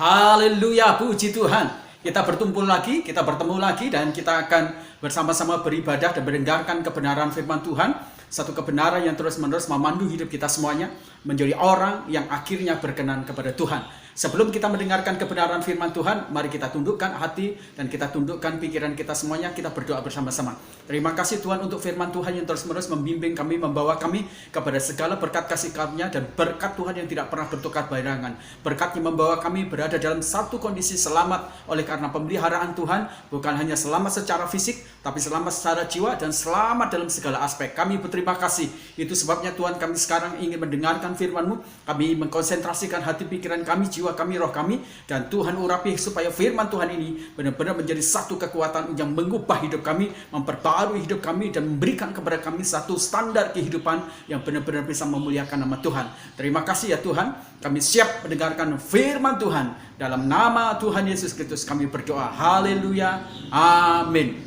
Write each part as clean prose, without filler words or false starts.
Haleluya, puji Tuhan. Kita bertemu lagi dan kita akan bersama-sama beribadah dan mendengarkan kebenaran firman Tuhan. Satu kebenaran yang terus-menerus memandu hidup kita semuanya menjadi orang yang akhirnya berkenan kepada Tuhan. Sebelum kita mendengarkan kebenaran firman Tuhan, mari kita tundukkan hati dan kita tundukkan pikiran kita semuanya. Kita berdoa bersama-sama. Terima kasih Tuhan untuk firman Tuhan yang terus-menerus membimbing kami, membawa kami kepada segala berkat kasih karunia dan berkat Tuhan yang tidak pernah bertukar barengan. Berkatnya membawa kami berada dalam satu kondisi selamat oleh karena pemeliharaan Tuhan, bukan hanya selamat secara fisik, tapi selamat secara jiwa dan selamat dalam segala aspek. Kami berterima kasih. Itu sebabnya Tuhan, kami sekarang ingin mendengarkan firman-Mu. Kami mengkonsentrasikan hati pikiran kami, jiwa kami, roh kami, dan Tuhan urapi supaya firman Tuhan ini benar-benar menjadi satu kekuatan yang mengubah hidup kami, memperbarui hidup kami, dan memberikan kepada kami satu standar kehidupan yang benar-benar bisa memuliakan nama Tuhan. Terima kasih ya Tuhan, kami siap mendengarkan firman Tuhan. Dalam nama Tuhan Yesus Kristus kami berdoa. Haleluya, amin.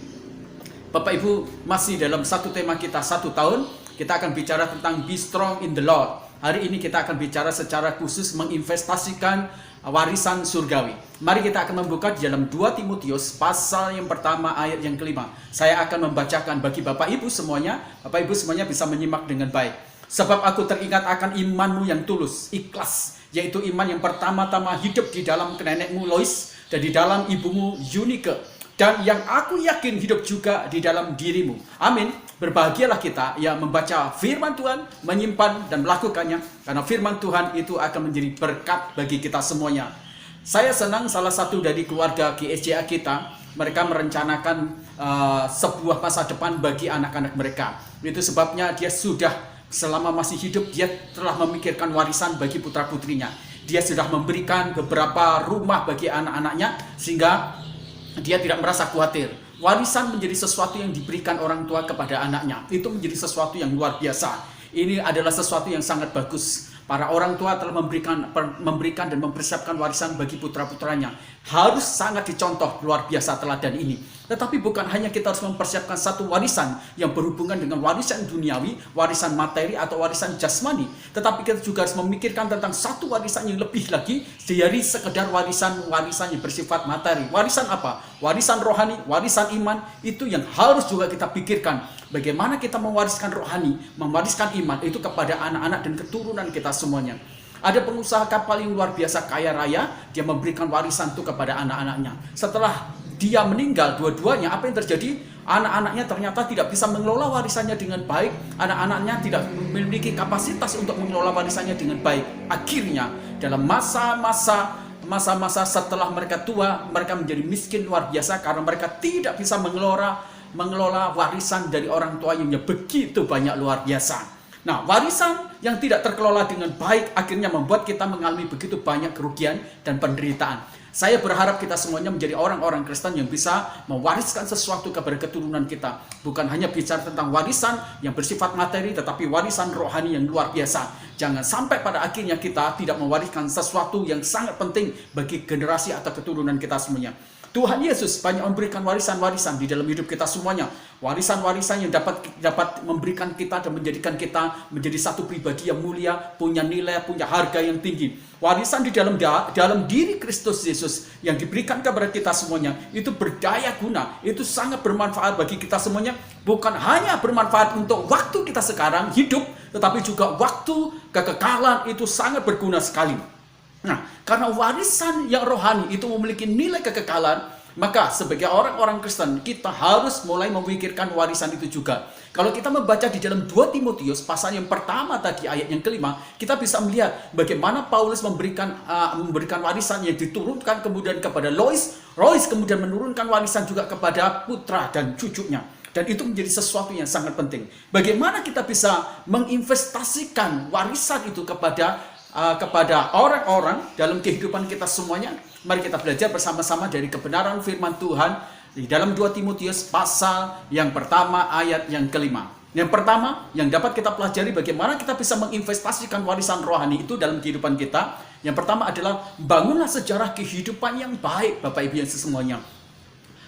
Bapak Ibu, masih dalam satu tema kita 1 tahun, kita akan bicara tentang be strong in the Lord. Hari ini kita akan bicara secara khusus menginvestasikan warisan surgawi. Mari kita akan membuka di dalam 2 Timotius pasal yang pertama ayat yang kelima. Saya akan membacakan bagi Bapak Ibu semuanya. Bapak Ibu semuanya bisa menyimak dengan baik. Sebab aku teringat akan imanmu yang tulus, ikhlas, yaitu iman yang pertama-tama hidup di dalam nenekmu Lois dan di dalam ibumu Eunike, dan yang aku yakin hidup juga di dalam dirimu. Amin. Berbahagialah kita yang membaca firman Tuhan, menyimpan dan melakukannya, karena firman Tuhan itu akan menjadi berkat bagi kita semuanya. Saya senang salah satu dari keluarga GSJA kita, mereka merencanakan sebuah masa depan bagi anak-anak mereka. Itu sebabnya dia sudah, selama masih hidup, dia telah memikirkan warisan bagi putra-putrinya. Dia sudah memberikan beberapa rumah bagi anak-anaknya, sehingga dia tidak merasa khawatir. Warisan menjadi sesuatu yang diberikan orang tua kepada anaknya. Itu menjadi sesuatu yang luar biasa. Ini adalah sesuatu yang sangat bagus. Para orang tua telah memberikan dan mempersiapkan warisan bagi putra-putranya. Harus sangat dicontoh, luar biasa teladan ini. Tetapi bukan hanya kita harus mempersiapkan satu warisan yang berhubungan dengan warisan duniawi, warisan materi atau warisan jasmani. Tetapi kita juga harus memikirkan tentang satu warisan yang lebih lagi dari sekedar warisan yang bersifat materi. Warisan apa? Warisan rohani, warisan iman, itu yang harus juga kita pikirkan. Bagaimana kita mewariskan rohani, mewariskan iman itu kepada anak-anak dan keturunan kita semuanya. Ada pengusaha kapal yang luar biasa kaya raya, dia memberikan warisan itu kepada anak-anaknya. Setelah dia meninggal dua-duanya, apa yang terjadi? Anak-anaknya ternyata tidak bisa mengelola warisannya dengan baik. Anak-anaknya tidak memiliki kapasitas untuk mengelola warisannya dengan baik. Akhirnya dalam masa-masa setelah mereka tua, mereka menjadi miskin luar biasa karena mereka tidak bisa mengelola warisan dari orang tua yang begitu banyak, luar biasa. Nah, warisan yang tidak terkelola dengan baik akhirnya membuat kita mengalami begitu banyak kerugian dan penderitaan. Saya berharap kita semuanya menjadi orang-orang Kristen yang bisa mewariskan sesuatu kepada keturunan kita. Bukan hanya bicara tentang warisan yang bersifat materi, tetapi warisan rohani yang luar biasa. Jangan sampai pada akhirnya kita tidak mewariskan sesuatu yang sangat penting bagi generasi atau keturunan kita semuanya. Tuhan Yesus banyak memberikan warisan-warisan di dalam hidup kita semuanya. Warisan-warisan yang dapat memberikan kita dan menjadikan kita menjadi satu pribadi yang mulia, punya nilai, punya harga yang tinggi. Warisan di dalam diri Kristus Yesus yang diberikan kepada kita semuanya itu berdaya guna, itu sangat bermanfaat bagi kita semuanya. Bukan hanya bermanfaat untuk waktu kita sekarang hidup, tetapi juga waktu kekekalan itu sangat berguna sekali. Nah, karena warisan yang rohani itu memiliki nilai kekekalan, maka sebagai orang-orang Kristen, kita harus mulai memikirkan warisan itu juga. Kalau kita membaca di dalam 2 Timotius, pasal yang pertama tadi, ayat yang kelima, kita bisa melihat bagaimana Paulus memberikan warisan yang diturunkan kemudian kepada Lois. Lois kemudian menurunkan warisan juga kepada putra dan cucunya. Dan itu menjadi sesuatu yang sangat penting. Bagaimana kita bisa menginvestasikan warisan itu kepada orang-orang dalam kehidupan kita semuanya. Mari kita belajar bersama-sama dari kebenaran firman Tuhan di dalam 2 Timotius pasal yang pertama ayat yang kelima. Yang pertama yang dapat kita pelajari bagaimana kita bisa menginvestasikan warisan rohani itu dalam kehidupan kita. Yang pertama adalah bangunlah sejarah kehidupan yang baik, Bapak Ibu yang semuanya.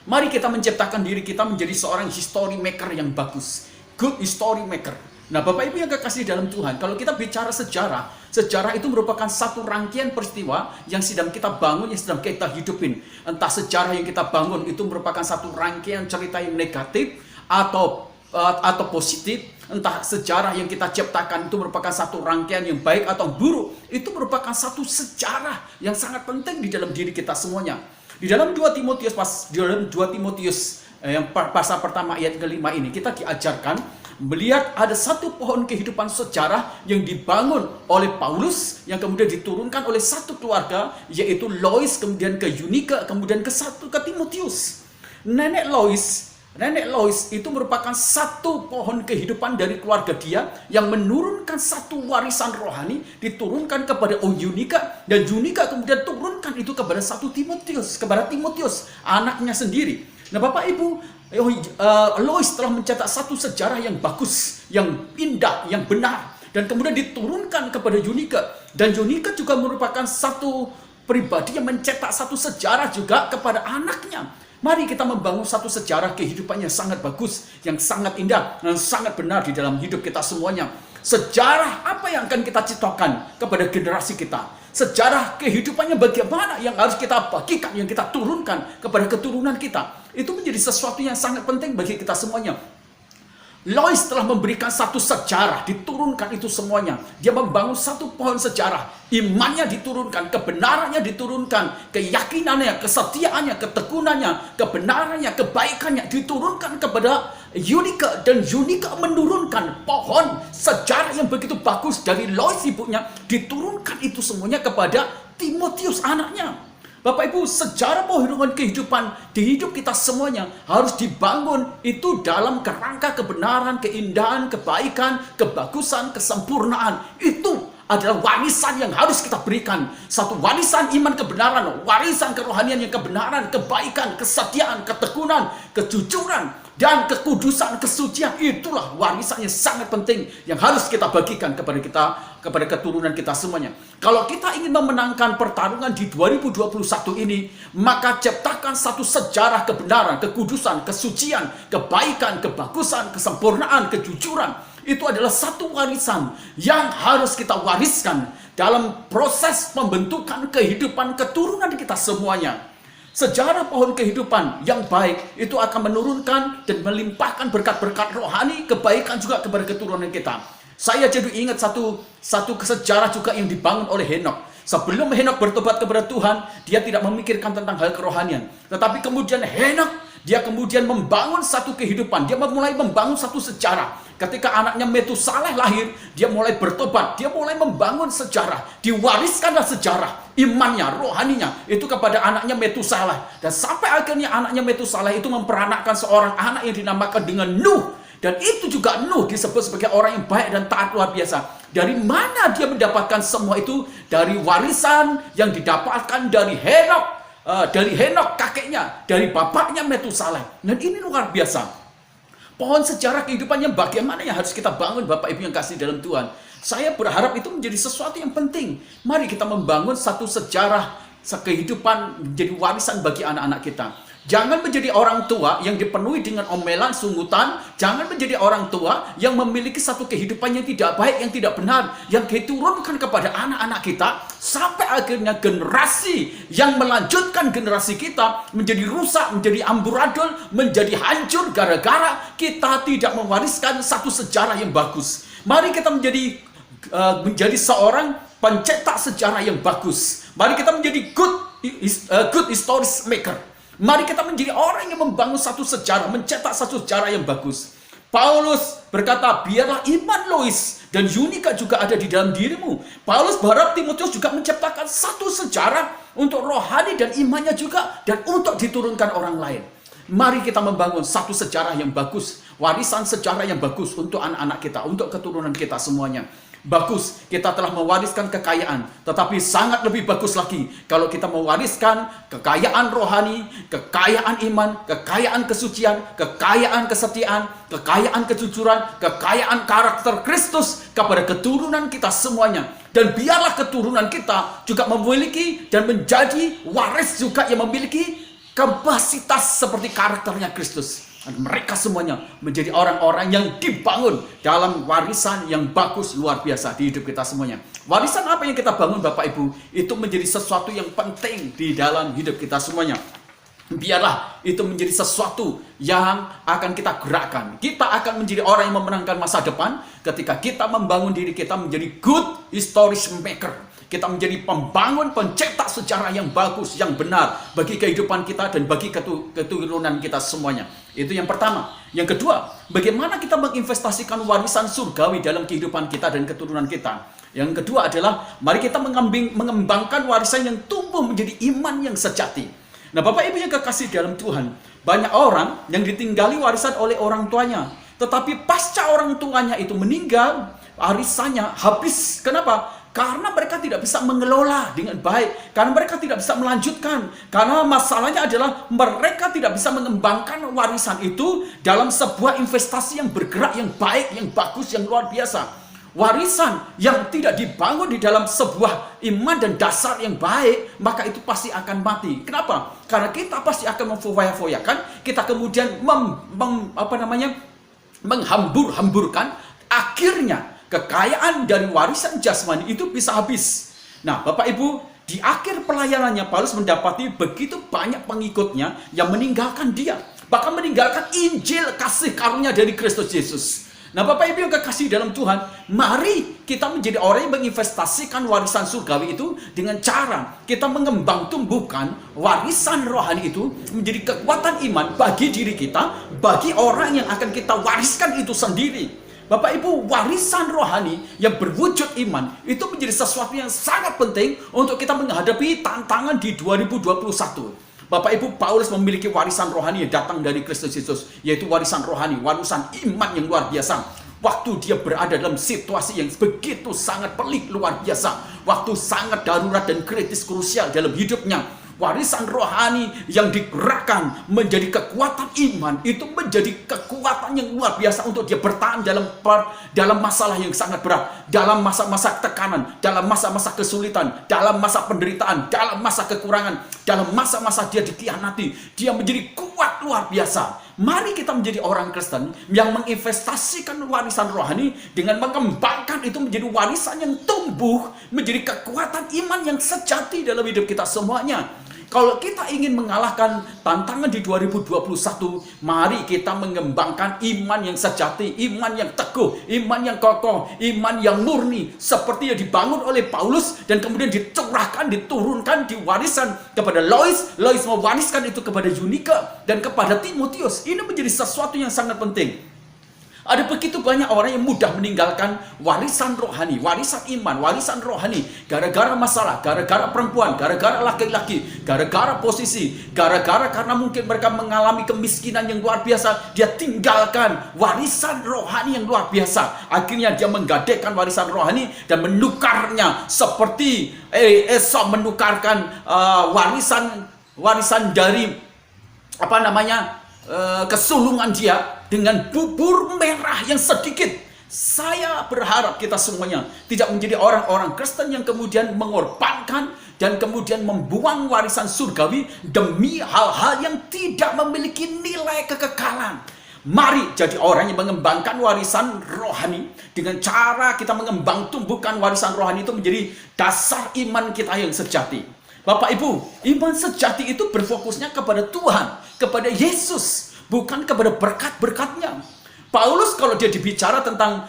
Mari kita menciptakan diri kita menjadi seorang history maker yang bagus. Good history maker. Nah, Bapak Ibu yang kekasih dalam Tuhan, kalau kita bicara sejarah, Sejarah itu merupakan satu rangkaian peristiwa yang sedang kita bangun, yang sedang kita hidupin. Entah sejarah yang kita bangun itu merupakan satu rangkaian cerita yang negatif atau positif, entah sejarah yang kita ciptakan itu merupakan satu rangkaian yang baik atau buruk, itu merupakan satu sejarah yang sangat penting di dalam diri kita semuanya. Di dalam 2 Timotius yang pasal pertama ayat kelima ini, kita diajarkan melihat ada satu pohon kehidupan sejarah yang dibangun oleh Paulus, yang kemudian diturunkan oleh satu keluarga, yaitu Lois, kemudian ke Eunike, kemudian ke Timotius. Nenek Lois itu merupakan satu pohon kehidupan dari keluarga dia yang menurunkan satu warisan rohani, diturunkan kepada Eunike, dan Eunike kemudian turunkan itu kepada Timotius, anaknya sendiri. Nah, Bapak Ibu, Lois telah mencetak satu sejarah yang bagus, yang indah, yang benar, dan kemudian diturunkan kepada Eunike. Dan Eunike juga merupakan satu pribadi yang mencetak satu sejarah juga kepada anaknya. Mari kita membangun satu sejarah kehidupan yang sangat bagus, yang sangat indah, yang sangat benar di dalam hidup kita semuanya. Sejarah apa yang akan kita ciptakan kepada generasi kita? Sejarah kehidupannya bagaimana yang harus kita bagikan, yang kita turunkan kepada keturunan kita. Itu menjadi sesuatu yang sangat penting bagi kita semuanya. Lois telah memberikan satu sejarah, diturunkan itu semuanya. Dia membangun satu pohon sejarah. Imannya diturunkan, kebenarannya diturunkan, keyakinannya, kesetiaannya, ketekunannya, kebenarannya, kebaikannya diturunkan kepada Eunike. Dan Eunike menurunkan pohon sejarah yang begitu bagus dari Lois ibunya, diturunkan itu semuanya kepada Timotius anaknya. Bapak Ibu, sejarah pohon kehidupan di hidup kita semuanya harus dibangun itu dalam kerangka kebenaran, keindahan, kebaikan, kebagusan, kesempurnaan. Itu adalah warisan yang harus kita berikan. Satu warisan iman kebenaran, warisan kerohanian yang kebenaran, kebaikan, kesetiaan, ketekunan, kejujuran, dan kekudusan, kesucian. Itulah warisan yang sangat penting yang harus kita bagikan kepada keturunan kita semuanya. Kalau kita ingin memenangkan pertarungan di 2021 ini, maka ciptakan satu sejarah kebenaran, kekudusan, kesucian, kebaikan, kebagusan, kesempurnaan, kejujuran. Itu adalah satu warisan yang harus kita wariskan dalam proses pembentukan kehidupan keturunan kita semuanya. Sejarah pohon kehidupan yang baik itu akan menurunkan dan melimpahkan berkat-berkat rohani, kebaikan juga kepada keturunan kita. Saya jadi ingat satu sejarah juga yang dibangun oleh Henok. Sebelum Henok bertobat kepada Tuhan, dia tidak memikirkan tentang hal kerohanian. Tetapi kemudian dia kemudian membangun satu kehidupan. Dia mulai membangun satu sejarah. Ketika anaknya Metusaleh lahir, dia mulai bertobat. Dia mulai membangun sejarah. Diwariskanlah sejarah imannya, rohaninya itu kepada anaknya Metusaleh. Dan sampai akhirnya anaknya Metusaleh itu memperanakkan seorang anak yang dinamakan dengan Nuh. Dan itu juga Nuh disebut sebagai orang yang baik dan taat luar biasa. Dari mana dia mendapatkan semua itu? Dari warisan yang didapatkan dari Henok. Dari Henok kakeknya, dari bapaknya Metusaleh. Dan ini luar biasa. Pohon sejarah kehidupan yang bagaimana yang harus kita bangun, Bapak Ibu yang kasih dalam Tuhan. Saya berharap itu menjadi sesuatu yang penting. Mari kita membangun satu sejarah kehidupan menjadi warisan bagi anak-anak kita. Jangan menjadi orang tua yang dipenuhi dengan omelan, sungutan. Jangan menjadi orang tua yang memiliki satu kehidupan yang tidak baik, yang tidak benar, yang diturunkan kepada anak-anak kita. Sampai akhirnya generasi yang melanjutkan generasi kita menjadi rusak, menjadi amburadul, menjadi hancur gara-gara kita tidak mewariskan satu sejarah yang bagus. Mari kita menjadi seorang pencetak sejarah yang bagus. Mari kita menjadi good history maker. Mari kita menjadi orang yang membangun satu sejarah, mencetak satu sejarah yang bagus. Paulus berkata, biarlah iman Lois dan Eunike juga ada di dalam dirimu. Paulus berharap Timotius juga menciptakan satu sejarah untuk rohani dan imannya juga, dan untuk diturunkan orang lain. Mari kita membangun satu sejarah yang bagus, warisan sejarah yang bagus untuk anak-anak kita, untuk keturunan kita semuanya. Bagus, kita telah mewariskan kekayaan, tetapi sangat lebih bagus lagi kalau kita mewariskan kekayaan rohani, kekayaan iman, kekayaan kesucian, kekayaan kesetiaan, kekayaan kejujuran, kekayaan karakter Kristus kepada keturunan kita semuanya. Dan biarlah keturunan kita juga memiliki dan menjadi waris juga yang memiliki kapasitas seperti karakternya Kristus. Dan mereka semuanya menjadi orang-orang yang dibangun dalam warisan yang bagus luar biasa di hidup kita semuanya. Warisan apa yang kita bangun Bapak Ibu, itu menjadi sesuatu yang penting di dalam hidup kita semuanya. Biarlah itu menjadi sesuatu yang akan kita gerakkan. Kita akan menjadi orang yang memenangkan masa depan ketika kita membangun diri kita menjadi good history maker. Kita menjadi pembangun, pencetak sejarah yang bagus, yang benar bagi kehidupan kita dan bagi keturunan kita semuanya. Itu yang pertama. Yang kedua, bagaimana kita menginvestasikan warisan surgawi dalam kehidupan kita dan keturunan kita. Yang kedua adalah, mari kita mengembangkan warisan yang tumbuh menjadi iman yang sejati. Nah, Bapak Ibu yang kekasih dalam Tuhan, banyak orang yang ditinggali warisan oleh orang tuanya. Tetapi pasca orang tuanya itu meninggal, warisannya habis. Kenapa? Karena mereka tidak bisa mengelola dengan baik. Karena mereka tidak bisa melanjutkan. Karena masalahnya adalah mereka tidak bisa mengembangkan warisan itu dalam sebuah investasi yang bergerak, yang baik, yang bagus, yang luar biasa. Warisan yang tidak dibangun di dalam sebuah iman dan dasar yang baik, maka itu pasti akan mati. Kenapa? Karena kita pasti akan memfoya-foyakan. Kita kemudian menghambur-hamburkan. Akhirnya kekayaan dari warisan jasmani itu bisa habis. Nah, Bapak Ibu, di akhir pelayanannya Paulus mendapati begitu banyak pengikutnya yang meninggalkan dia, bahkan meninggalkan Injil kasih karunia dari Kristus Yesus. Nah, Bapak Ibu yang kekasih dalam Tuhan, mari kita menjadi orang yang menginvestasikan warisan surgawi itu dengan cara kita mengembang tumbuhkan warisan rohani itu menjadi kekuatan iman bagi diri kita, bagi orang yang akan kita wariskan itu sendiri. Bapak Ibu, warisan rohani yang berwujud iman itu menjadi sesuatu yang sangat penting untuk kita menghadapi tantangan di 2021. Bapak Ibu, Paulus memiliki warisan rohani yang datang dari Kristus Yesus, yaitu warisan rohani, warisan iman yang luar biasa. Waktu dia berada dalam situasi yang begitu sangat pelik luar biasa, waktu sangat darurat dan kritis krusial dalam hidupnya, warisan rohani yang digerakkan menjadi kekuatan iman itu menjadi kekuatan yang luar biasa untuk dia bertahan dalam masalah yang sangat berat, dalam masa-masa tekanan, dalam masa-masa kesulitan, dalam masa penderitaan, dalam masa kekurangan, dalam masa-masa dia dikhianati, dia menjadi kuat luar biasa. Mari kita menjadi orang Kristen yang menginvestasikan warisan rohani dengan mengembangkan itu menjadi warisan yang tumbuh menjadi kekuatan iman yang sejati dalam hidup kita semuanya. Kalau kita ingin mengalahkan tantangan di 2021, mari kita mengembangkan iman yang sejati, iman yang teguh, iman yang kokoh, iman yang murni, seperti yang dibangun oleh Paulus dan kemudian dicurahkan, diturunkan, diwariskan kepada Lois. Lois mewariskan itu kepada Yunika dan kepada Timotius. Ini menjadi sesuatu yang sangat penting. Ada begitu banyak orang yang mudah meninggalkan warisan rohani, warisan iman, warisan rohani, gara-gara masalah, gara-gara perempuan, gara-gara laki-laki, gara-gara posisi, gara-gara karena mungkin mereka mengalami kemiskinan yang luar biasa, dia tinggalkan warisan rohani yang luar biasa. Akhirnya dia menggadaikan warisan rohani dan menukarnya seperti Esau menukarkan warisan dari kesulungan dia dengan bubur merah yang sedikit. Saya berharap kita semuanya tidak menjadi orang-orang Kristen yang kemudian mengorbankan dan kemudian membuang warisan surgawi demi hal-hal yang tidak memiliki nilai kekekalan. Mari jadi orang yang mengembangkan warisan rohani dengan cara kita tumbuhkan warisan rohani itu menjadi dasar iman kita yang sejati. Bapak Ibu, iman sejati itu berfokusnya kepada Tuhan, kepada Yesus, bukan kepada berkat-berkatnya. Paulus kalau dia dibicara tentang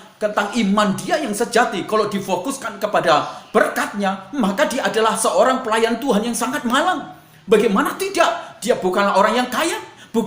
iman dia yang sejati, kalau difokuskan kepada berkatnya, maka dia adalah seorang pelayan Tuhan yang sangat malang. Bagaimana tidak? Dia bukanlah orang yang kaya,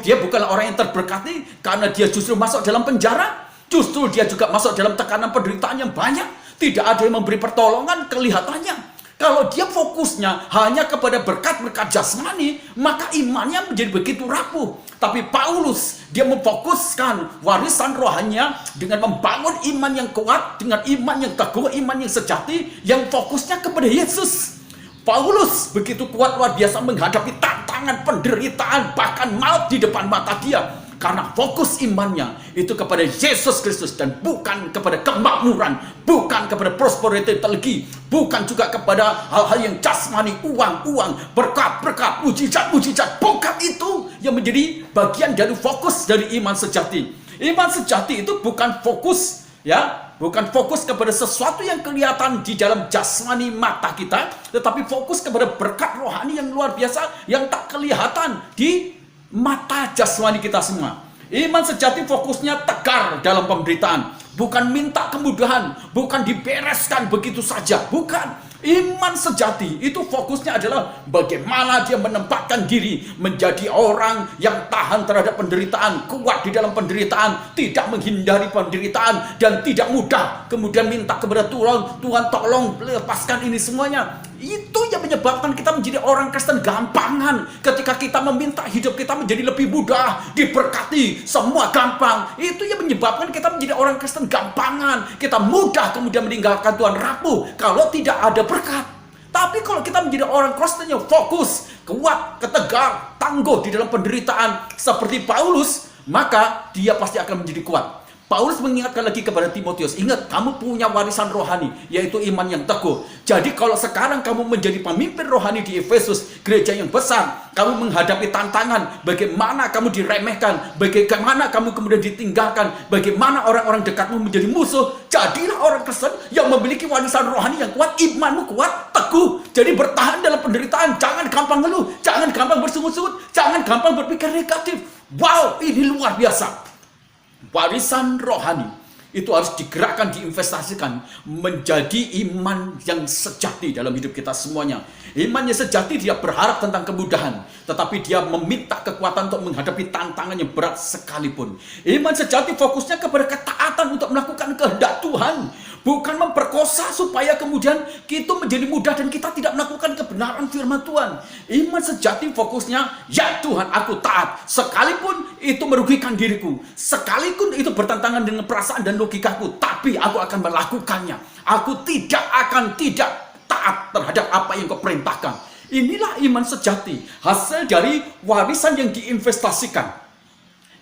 dia bukanlah orang yang terberkati karena dia justru masuk dalam penjara, justru dia juga masuk dalam tekanan penderitaan yang banyak, tidak ada yang memberi pertolongan kelihatannya. Kalau dia fokusnya hanya kepada berkat-berkat jasmani, maka imannya menjadi begitu rapuh. Tapi Paulus, dia memfokuskan warisan rohaninya dengan membangun iman yang kuat, dengan iman yang teguh, iman yang sejati, yang fokusnya kepada Yesus. Paulus begitu kuat luar biasa menghadapi tantangan, penderitaan, bahkan maut di depan mata dia. Karena fokus imannya itu kepada Yesus Kristus dan bukan kepada kemakmuran, bukan kepada prosperity terlegi, bukan juga kepada hal-hal yang jasmani, uang, berkat, mujizat. Bukan itu yang menjadi bagian dari fokus dari iman sejati. Iman sejati itu bukan fokus, ya, bukan fokus kepada sesuatu yang kelihatan di dalam jasmani mata kita, tetapi fokus kepada berkat rohani yang luar biasa yang tak kelihatan di mata jasmani kita semua. Iman sejati fokusnya tegar dalam pemberitaan, bukan minta kemudahan, bukan dibereskan begitu saja, bukan. Iman sejati itu fokusnya adalah bagaimana dia menempatkan diri menjadi orang yang tahan terhadap penderitaan, kuat di dalam penderitaan, tidak menghindari penderitaan, dan tidak mudah kemudian minta kepada Tuhan, tolong lepaskan ini semuanya. Itu yang menyebabkan kita menjadi orang Kristen gampangan. Ketika kita meminta hidup kita menjadi lebih mudah, diberkati, semua gampang. Itu yang menyebabkan kita menjadi orang Kristen gampangan. Kita mudah kemudian meninggalkan Tuhan, rapuh kalau tidak ada berkat. Tapi kalau kita menjadi orang Kristen yang fokus, kuat, ketegar, tangguh di dalam penderitaan seperti Paulus, maka dia pasti akan menjadi kuat. Paulus mengingatkan lagi kepada Timotius, ingat, kamu punya warisan rohani, yaitu iman yang teguh. Jadi kalau sekarang kamu menjadi pemimpin rohani di Efesus, gereja yang besar, kamu menghadapi tantangan, bagaimana kamu diremehkan, bagaimana kamu kemudian ditinggalkan, bagaimana orang-orang dekatmu menjadi musuh, jadilah orang Kristen yang memiliki warisan rohani yang kuat, imanmu kuat, teguh. Jadi bertahan dalam penderitaan, jangan gampang ngeluh, jangan gampang bersungut-sungut, jangan gampang berpikir negatif. Wow, ini luar biasa. Warisan rohani itu harus digerakkan, diinvestasikan menjadi iman yang sejati dalam hidup kita semuanya. Iman yang sejati dia berharap tentang kemudahan, tetapi dia meminta kekuatan untuk menghadapi tantangan yang berat sekalipun. Iman sejati fokusnya kepada ketaatan untuk melakukan kehendak Tuhan, bukan memperkosa supaya kemudian kita menjadi mudah dan kita tidak melakukan kebenaran firman Tuhan. Iman sejati fokusnya, ya Tuhan, aku taat, sekalipun itu merugikan diriku, sekalipun itu bertentangan dengan perasaan dan logikaku, tapi aku akan melakukannya. Aku tidak akan tidak taat terhadap apa yang kau perintahkan. Inilah iman sejati, hasil dari warisan yang diinvestasikan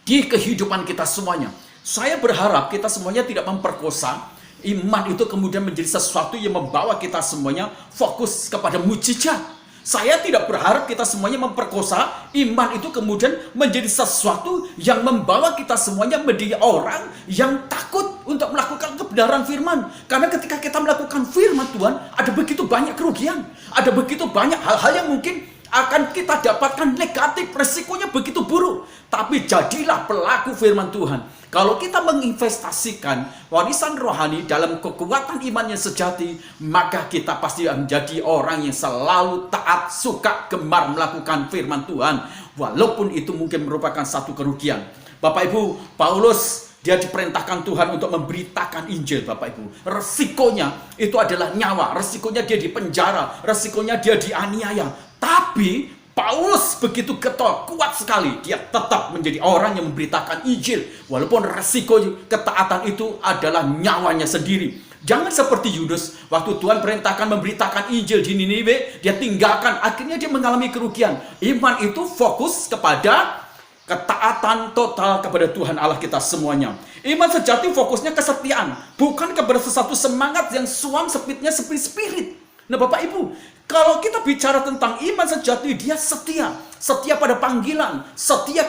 di kehidupan kita semuanya. Saya berharap kita semuanya tidak memperkosa iman itu kemudian menjadi sesuatu yang membawa kita semuanya fokus kepada mujizat. Saya tidak berharap kita semuanya memperkosa iman itu kemudian menjadi sesuatu yang membawa kita semuanya menjadi orang yang takut untuk melakukan kebenaran firman. Karena ketika kita melakukan firman Tuhan, ada begitu banyak kerugian, ada begitu banyak hal-hal yang mungkin akan kita dapatkan negatif, resikonya begitu buruk. Tapi jadilah pelaku firman Tuhan. Kalau kita menginvestasikan warisan rohani dalam kekuatan iman yang sejati, maka kita pasti menjadi orang yang selalu taat, suka, gemar melakukan firman Tuhan, walaupun itu mungkin merupakan satu kerugian. Bapak Ibu, Paulus dia diperintahkan Tuhan untuk memberitakan Injil, Bapak Ibu. Resikonya itu adalah nyawa, resikonya dia dipenjara, resikonya dia dianiaya. Tapi Paulus begitu getol, kuat sekali. Dia tetap menjadi orang yang memberitakan Injil, walaupun resiko ketaatan itu adalah nyawanya sendiri. Jangan seperti Yudas, waktu Tuhan perintahkan memberitakan Injil di Niniwe, dia tinggalkan, akhirnya dia mengalami kerugian. Iman itu fokus kepada ketaatan total kepada Tuhan Allah kita semuanya. Iman sejati fokusnya kesetiaan, bukan kepada sesuatu semangat yang suam sepitnya spirit. Nah Bapak Ibu, kalau kita bicara tentang iman sejati, dia setia. Setia pada panggilan, setia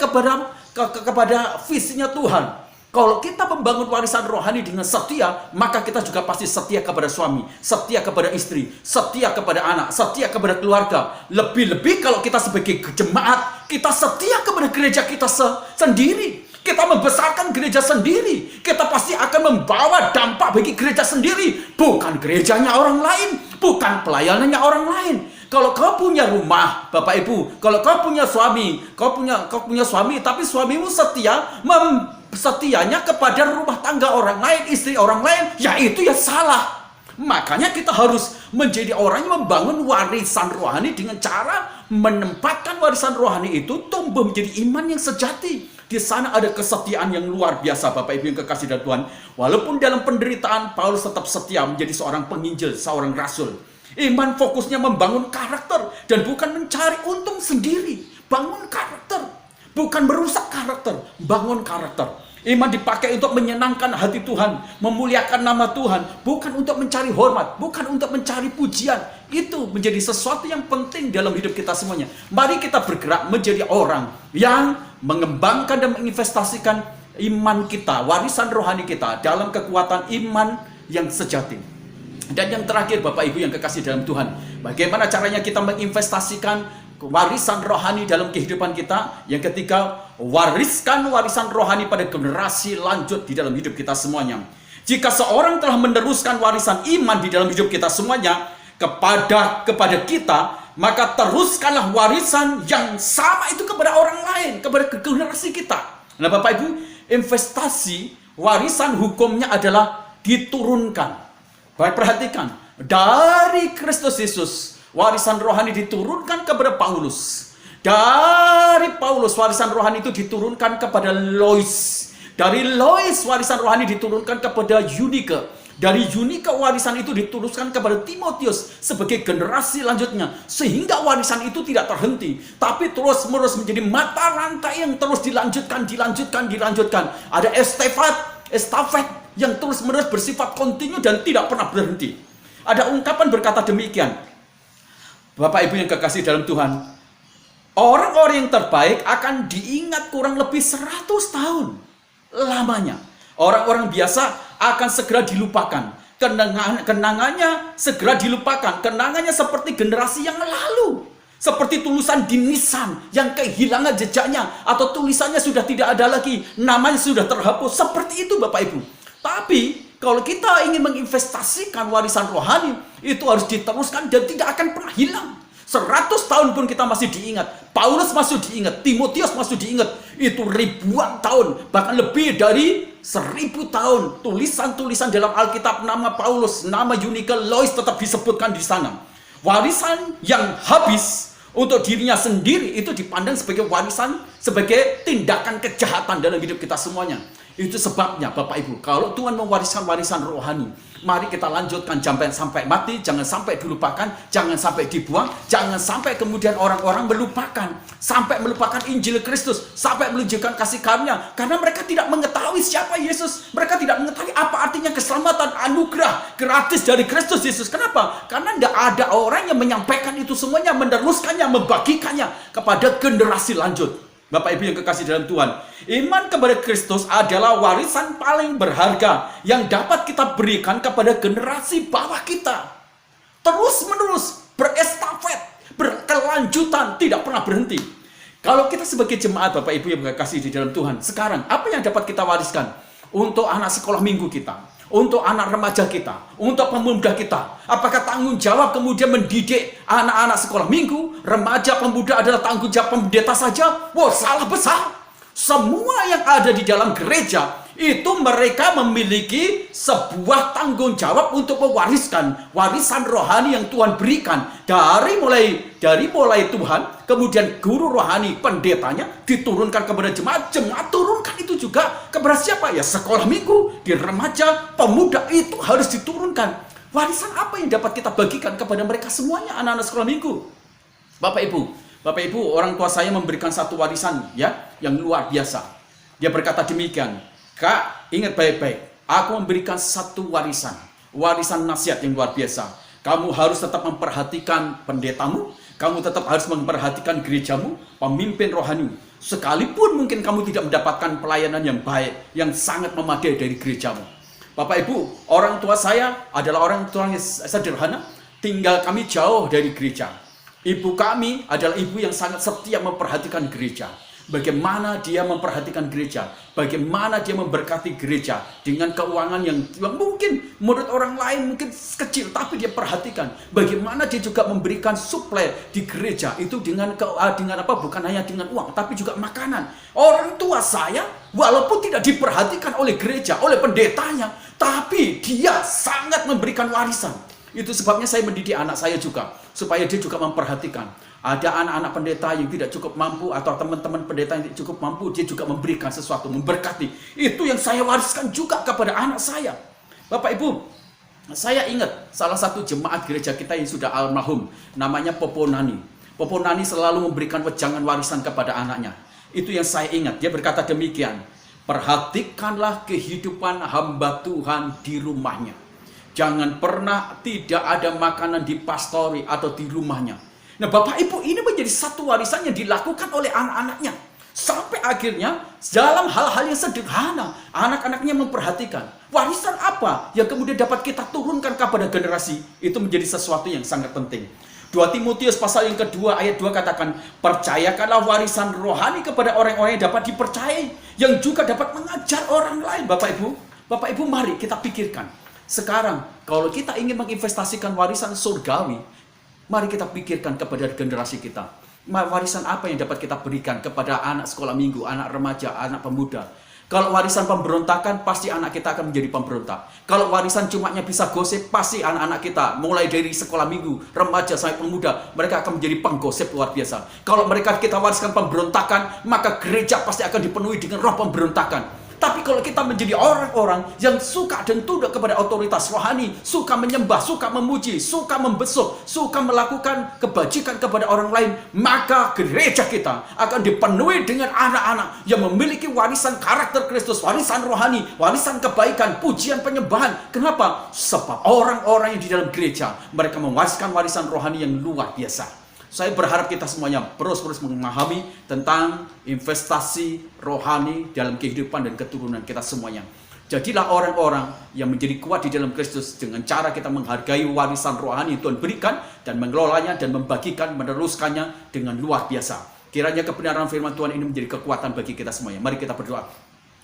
kepada visinya Tuhan. Kalau kita membangun warisan rohani dengan setia, maka kita juga pasti setia kepada suami, setia kepada istri, setia kepada anak, setia kepada keluarga. Lebih-lebih kalau kita sebagai jemaat, kita setia kepada gereja kita sendiri. Kita membesarkan gereja sendiri. Kita pasti akan membawa dampak bagi gereja sendiri, bukan gerejanya orang lain, bukan pelayanannya orang lain. Kalau kau punya rumah, Bapak Ibu, kalau kau punya suami, kau punya suami, tapi suamimu setianya kepada rumah tangga orang lain, istri orang lain, ya itu ya salah. Makanya kita harus menjadi orang yang membangun warisan rohani dengan cara menempatkan warisan rohani itu tumbuh menjadi iman yang sejati. Di sana ada kesetiaan yang luar biasa, Bapak Ibu yang kekasih dalam Tuhan. Walaupun dalam penderitaan, Paulus tetap setia menjadi seorang penginjil, seorang rasul. Iman fokusnya membangun karakter dan bukan mencari untung sendiri. Bangun karakter, bukan merusak karakter, bangun karakter. Iman dipakai untuk menyenangkan hati Tuhan, memuliakan nama Tuhan, bukan untuk mencari hormat, bukan untuk mencari pujian. Itu menjadi sesuatu yang penting dalam hidup kita semuanya. Mari kita bergerak menjadi orang yang mengembangkan dan menginvestasikan iman kita, warisan rohani kita dalam kekuatan iman yang sejati. Dan yang terakhir, Bapak Ibu yang kekasih dalam Tuhan, bagaimana caranya kita menginvestasikan warisan rohani dalam kehidupan kita? Yang ketiga, wariskan warisan rohani pada generasi lanjut di dalam hidup kita semuanya. Jika seorang telah meneruskan warisan iman di dalam hidup kita semuanya kepada kita, maka teruskanlah warisan yang sama itu kepada orang lain, kepada generasi kita. Nah, Bapak Ibu, investasi warisan hukumnya adalah diturunkan. Baik, perhatikan, dari Kristus Yesus warisan rohani diturunkan kepada Paulus. Dari Paulus warisan rohani itu diturunkan kepada Lois. Dari Lois warisan rohani diturunkan kepada Eunike. Dari Eunike warisan itu diturunkan kepada Timotius sebagai generasi lanjutnya. Sehingga warisan itu tidak terhenti, tapi terus-menerus menjadi mata rantai yang terus dilanjutkan. Ada estafet yang terus-menerus bersifat kontinu dan tidak pernah berhenti. Ada ungkapan berkata demikian, Bapak Ibu yang kekasih dalam Tuhan, orang-orang yang terbaik akan diingat kurang lebih 100 tahun lamanya. Orang-orang biasa akan segera dilupakan. Kenangannya segera dilupakan. Kenangannya seperti generasi yang lalu. Seperti tulisan di nisan yang kehilangan jejaknya. Atau tulisannya sudah tidak ada lagi. Namanya sudah terhapus. Seperti itu Bapak Ibu. Tapi kalau kita ingin menginvestasikan warisan rohani, itu harus diteruskan dan tidak akan pernah hilang. 100 tahun pun kita masih diingat. Paulus masih diingat. Timotius masih diingat. Itu ribuan tahun. Bahkan lebih dari 1000 tahun. Tulisan-tulisan dalam Alkitab, nama Paulus, nama Eunike, Lois tetap disebutkan di sana. Warisan yang habis untuk dirinya sendiri itu dipandang sebagai warisan, sebagai tindakan kejahatan dalam hidup kita semuanya. Itu sebabnya Bapak Ibu, kalau Tuhan mewariskan warisan rohani, mari kita lanjutkan sampai mati. Jangan sampai dilupakan, jangan sampai dibuang, jangan sampai kemudian orang-orang melupakan, sampai melupakan Injil Kristus, sampai melupakan kasih karunia, karena mereka tidak mengetahui siapa Yesus. Mereka tidak mengetahui apa artinya keselamatan, anugerah gratis dari Kristus Yesus. Kenapa? Karena tidak ada orang yang menyampaikan itu semuanya, meneruskannya, membagikannya kepada generasi lanjut. Bapak Ibu yang kekasih dalam Tuhan, iman kepada Kristus adalah warisan paling berharga yang dapat kita berikan kepada generasi bawah kita. Terus-menerus, berestafet, berkelanjutan, tidak pernah berhenti. Kalau kita sebagai jemaat Bapak Ibu yang kekasih di dalam Tuhan, sekarang apa yang dapat kita wariskan untuk anak sekolah minggu kita, untuk anak remaja kita, untuk pemuda kita? Apakah tanggung jawab kemudian mendidik anak-anak sekolah minggu, remaja, pemuda adalah tanggung jawab pendeta saja? Wah, salah besar. Semua yang ada di dalam gereja itu mereka memiliki sebuah tanggung jawab untuk mewariskan warisan rohani yang Tuhan berikan. Dari mulai Tuhan, kemudian guru rohani, pendetanya diturunkan kepada jemaat. Jemaat turunkan itu juga kepada siapa? Ya sekolah minggu, di remaja, pemuda, itu harus diturunkan. Warisan apa yang dapat kita bagikan kepada mereka semuanya, anak-anak sekolah minggu? Bapak Ibu, orang tua saya memberikan satu warisan ya yang luar biasa. Dia berkata demikian, Kak, ingat baik-baik, aku memberikan satu warisan nasihat yang luar biasa. Kamu harus tetap memperhatikan pendetamu, kamu tetap harus memperhatikan gerejamu, pemimpin rohani. Sekalipun mungkin kamu tidak mendapatkan pelayanan yang baik, yang sangat memadai dari gerejamu. Bapak Ibu, orang tua saya adalah orang tua yang sederhana, tinggal kami jauh dari gereja. Ibu kami adalah ibu yang sangat setia memperhatikan gereja. Bagaimana dia memperhatikan gereja, bagaimana dia memberkati gereja dengan keuangan yang mungkin menurut orang lain mungkin kecil, tapi dia perhatikan. Bagaimana dia juga memberikan suplai di gereja itu dengan apa? Bukan hanya dengan uang, tapi juga makanan. Orang tua saya walaupun tidak diperhatikan oleh gereja, oleh pendetanya, tapi dia sangat memberikan warisan. Itu sebabnya saya mendidik anak saya juga, supaya dia juga memperhatikan. Ada anak-anak pendeta yang tidak cukup mampu, atau teman-teman pendeta yang tidak cukup mampu, dia juga memberikan sesuatu, memberkati. Itu yang saya wariskan juga kepada anak saya. Bapak Ibu, saya ingat salah satu jemaat gereja kita yang sudah almarhum, namanya Popo Nani. Popo Nani selalu memberikan wejangan warisan kepada anaknya. Itu yang saya ingat, dia berkata demikian, Perhatikanlah kehidupan hamba Tuhan di rumahnya. Jangan pernah tidak ada makanan di pastori atau di rumahnya. Nah, Bapak Ibu, ini menjadi satu warisan yang dilakukan oleh anak-anaknya. Sampai akhirnya dalam hal-hal yang sederhana, anak-anaknya memperhatikan warisan apa yang kemudian dapat kita turunkan kepada generasi. Itu menjadi sesuatu yang sangat penting. 2 Timotius pasal yang kedua ayat 2 katakan, percayakanlah warisan rohani kepada orang-orang yang dapat dipercayai, yang juga dapat mengajar orang lain. Bapak Ibu, mari kita pikirkan. Sekarang, kalau kita ingin menginvestasikan warisan surgawi, mari kita pikirkan kepada generasi kita. Warisan apa yang dapat kita berikan kepada anak sekolah minggu, anak remaja, anak pemuda. Kalau warisan pemberontakan, pasti anak kita akan menjadi pemberontak. Kalau warisan cumanya bisa gosip, pasti anak-anak kita, mulai dari sekolah minggu, remaja sampai pemuda, mereka akan menjadi penggosip luar biasa. Kalau mereka kita wariskan pemberontakan, maka gereja pasti akan dipenuhi dengan roh pemberontakan. Tapi kalau kita menjadi orang-orang yang suka dan tunduk kepada otoritas rohani, suka menyembah, suka memuji, suka membesuk, suka melakukan kebajikan kepada orang lain, maka gereja kita akan dipenuhi dengan anak-anak yang memiliki warisan karakter Kristus, warisan rohani, warisan kebaikan, pujian, penyembahan. Kenapa? Sebab orang-orang yang di dalam gereja, mereka mewariskan warisan rohani yang luar biasa. Saya berharap kita semuanya terus memahami tentang investasi rohani dalam kehidupan dan keturunan kita semuanya. Jadilah orang-orang yang menjadi kuat di dalam Kristus dengan cara kita menghargai warisan rohani yang Tuhan berikan dan mengelolanya dan membagikan, meneruskannya dengan luar biasa. Kiranya kebenaran firman Tuhan ini menjadi kekuatan bagi kita semuanya. Mari kita berdoa.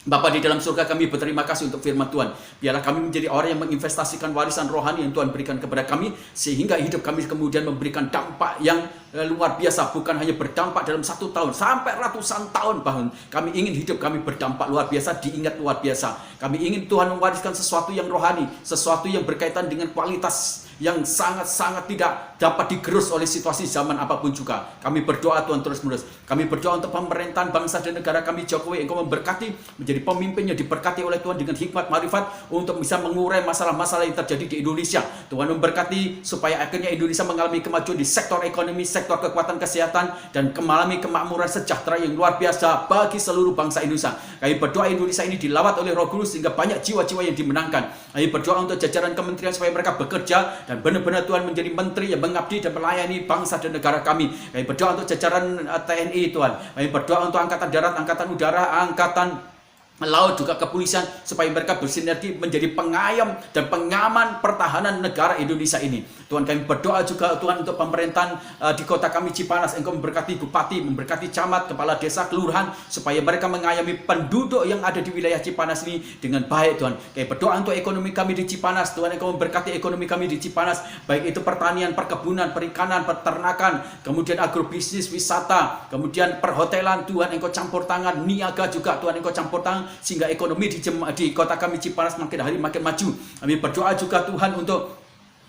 Bapa di dalam surga, kami berterima kasih untuk firman Tuhan. Biarlah kami menjadi orang yang menginvestasikan warisan rohani yang Tuhan berikan kepada kami, sehingga hidup kami kemudian memberikan dampak yang luar biasa. Bukan hanya berdampak dalam 1 tahun, sampai ratusan tahun bahkan. Kami ingin hidup kami berdampak luar biasa, diingat luar biasa. Kami ingin Tuhan mewariskan sesuatu yang rohani, sesuatu yang berkaitan dengan kualitas yang sangat-sangat tidak dapat digerus oleh situasi zaman apapun juga. Kami berdoa Tuhan terus-menerus. Kami berdoa untuk pemerintahan bangsa dan negara kami Jokowi. Engkau memberkati, menjadi pemimpinnya diberkati oleh Tuhan dengan hikmat marifat untuk bisa mengurai masalah-masalah yang terjadi di Indonesia. Tuhan memberkati supaya akhirnya Indonesia mengalami kemajuan di sektor ekonomi, sektor kekuatan kesehatan, dan mengalami kemakmuran sejahtera yang luar biasa bagi seluruh bangsa Indonesia. Kami berdoa Indonesia ini dilawat oleh Roh Kudus sehingga banyak jiwa-jiwa yang dimenangkan. Kami berdoa untuk jajaran kementerian supaya mereka bekerja dan benar-benar Tuhan menjadi menteri yang mengabdi dan melayani bangsa dan negara kami. Kami berdoa untuk jajaran TNI Tuhan. Kami berdoa untuk angkatan darat, angkatan udara, angkatan laut, juga kepolisian, supaya mereka bersinergi menjadi pengayom dan pengaman pertahanan negara Indonesia ini. Tuhan, kami berdoa juga Tuhan untuk pemerintahan di kota kami Cipanas. Engkau memberkati bupati, memberkati camat, kepala desa, kelurahan, supaya mereka mengayomi penduduk yang ada di wilayah Cipanas ini dengan baik. Tuhan, kami berdoa untuk ekonomi kami di Cipanas. Tuhan, Engkau memberkati ekonomi kami di Cipanas, baik itu pertanian, perkebunan, perikanan, peternakan, kemudian agrobisnis, wisata, kemudian perhotelan. Tuhan, Engkau campur tangan, niaga juga Tuhan, Engkau campur tangan, sehingga ekonomi di kota kami Cipanas makin hari makin maju. Kami berdoa juga Tuhan untuk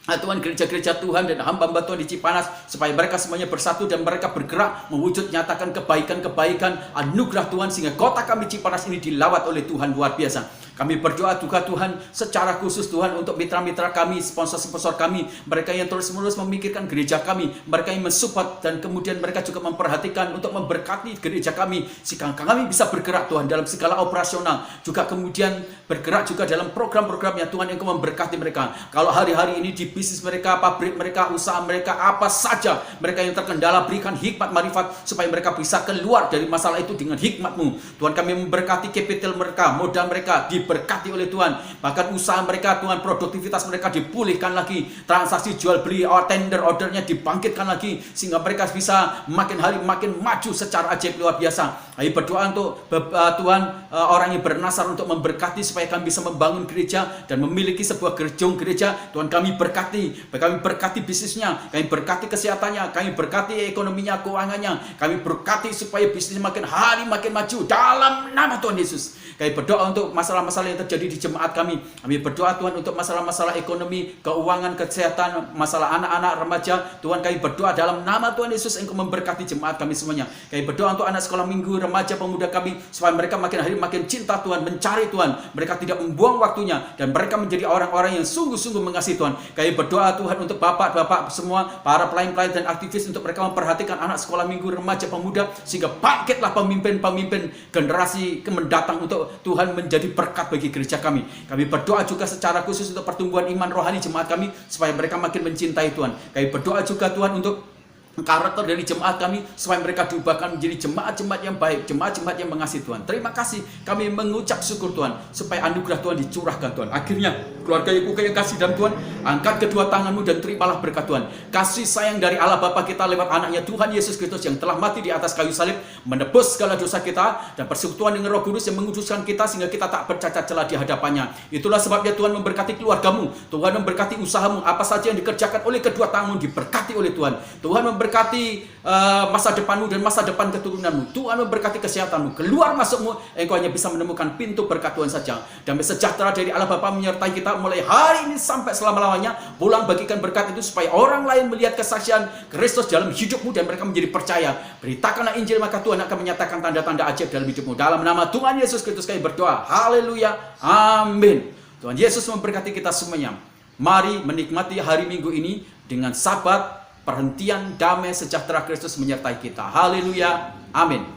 Tuhan gereja-gereja Tuhan dan hamba-hamba Tuhan di Cipanas, supaya mereka semuanya bersatu dan mereka bergerak mewujud nyatakan kebaikan-kebaikan anugerah Tuhan, sehingga kota kami Cipanas ini dilawat oleh Tuhan luar biasa. Kami berdoa juga Tuhan secara khusus Tuhan untuk mitra-mitra kami, sponsor-sponsor kami, mereka yang terus-menerus memikirkan gereja kami, mereka yang mensupport dan kemudian mereka juga memperhatikan untuk memberkati gereja kami, sehingga kami bisa bergerak Tuhan dalam segala operasional, juga kemudian bergerak juga dalam program-programnya Tuhan. Engkau memberkati mereka. Kalau hari-hari ini di bisnis mereka, pabrik mereka, usaha mereka, apa saja mereka yang terkendala, berikan hikmat marifat supaya mereka bisa keluar dari masalah itu dengan hikmat-Mu. Tuhan, kami memberkati capital mereka, modal mereka diberkati oleh Tuhan. Bahkan usaha mereka Tuhan, produktivitas mereka dipulihkan lagi, transaksi jual beli, tender ordernya dibangkitkan lagi, sehingga mereka bisa makin hari makin maju secara ajaib luar biasa. Kami berdoa untuk Tuhan orang yang bernasar untuk memberkati supaya kami bisa membangun gereja dan memiliki sebuah gedung gereja. Tuhan, kami berkati bisnisnya, kami berkati kesehatannya, kami berkati ekonominya, keuangannya, kami berkati supaya bisnisnya makin hari makin maju dalam nama Tuhan Yesus. Kami berdoa untuk masalah-masalah masalah-masalah yang terjadi di jemaat kami. Kami berdoa Tuhan untuk masalah-masalah ekonomi, keuangan, kesehatan, masalah anak-anak remaja. Tuhan, kami berdoa dalam nama Tuhan Yesus, Engkau memberkati jemaat kami semuanya. Kami berdoa untuk anak sekolah minggu, remaja, pemuda kami, supaya mereka makin hari makin cinta Tuhan, mencari Tuhan. Mereka tidak membuang waktunya, dan mereka menjadi orang-orang yang sungguh-sungguh mengasihi Tuhan. Kami berdoa Tuhan untuk bapak-bapak semua, para pelayan-pelayan dan aktivis, untuk mereka memperhatikan anak sekolah minggu, remaja, pemuda, sehingga bangkitlah pemimpin-pemimpin generasi mendatang untuk Tuhan menjadi berkat bagi gereja kami. Kami berdoa juga secara khusus untuk pertumbuhan iman rohani jemaat kami, supaya mereka makin mencintai Tuhan. Kami berdoa juga Tuhan untuk karakter dari jemaat kami, supaya mereka diubahkan menjadi jemaat-jemaat yang baik, jemaat-jemaat yang mengasihi Tuhan. Terima kasih, kami mengucap syukur Tuhan, supaya anugerah Tuhan dicurahkan Tuhan. Akhirnya keluarga yang kasih dalam Tuhan, angkat kedua tanganmu dan terimalah berkat Tuhan. Kasih sayang dari Allah Bapa kita lewat anaknya Tuhan Yesus Kristus yang telah mati di atas kayu salib, menebus segala dosa kita, dan persekutuan dengan Roh Kudus yang menguduskan kita sehingga kita tak bercacat celah di hadapannya. Itulah sebabnya Tuhan memberkati keluargamu, Tuhan memberkati usahamu, apa saja yang dikerjakan oleh kedua tanganmu diberkati oleh Tuhan. Tuhan memberkati masa depanmu dan masa depan keturunanmu. Tuhan memberkati kesehatanmu, keluar masukmu, engkau hanya bisa menemukan pintu berkat Tuhan saja. Damai sejahtera dari Allah Bapa menyertai kita mulai hari ini sampai selama-lamanya. Pulang bagikan berkat itu supaya orang lain melihat kesaksian Kristus dalam hidupmu dan mereka menjadi percaya. Beritakanlah Injil, maka Tuhan akan menyatakan tanda-tanda ajaib dalam hidupmu. Dalam nama Tuhan Yesus Kristus kami berdoa. Haleluya. Amin. Tuhan Yesus memberkati kita semuanya. Mari menikmati hari Minggu ini dengan sabat, perhentian, damai, sejahtera Kristus menyertai kita. Haleluya. Amin.